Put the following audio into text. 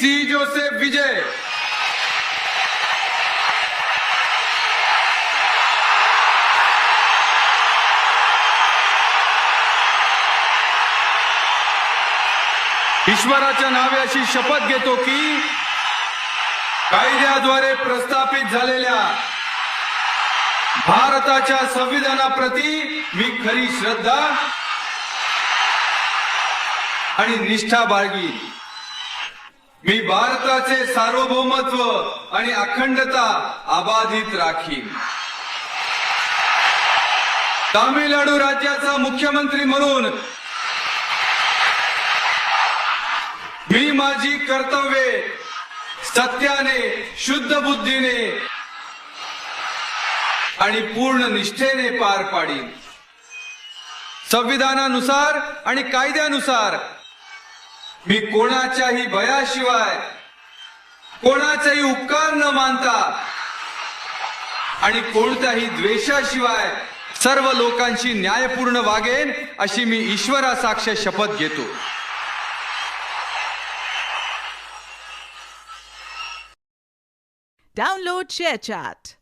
C Joseph विजय, ईश्वराच्या नावे अशी शपथ घेतो की कायद्याद्वारे प्रस्थापित झालेल्या भारताच्या संविधानाप्रती मी खरी श्रद्धा आणि निष्ठा बाळगीन. मी भारताचे सार्वभौमत्व आणि अखंडता अबाधित राखीन. तामिळनाडू राज्याचा मुख्यमंत्री म्हणून मी माझी कर्तव्ये सत्याने, शुद्ध बुद्धीने आणि पूर्ण निष्ठेने पार पाडीन. संविधानानुसार आणि कायद्यानुसार मी कोणाच्याही भयाशिवाय, कोणाचाही उपकार न मानता आणि कोणत्याही द्वेषाशिवाय सर्व लोकांशी न्यायपूर्ण वागेन अशी मी ईश्वरासाक्ष शपथ घेतो. Download ShareChat.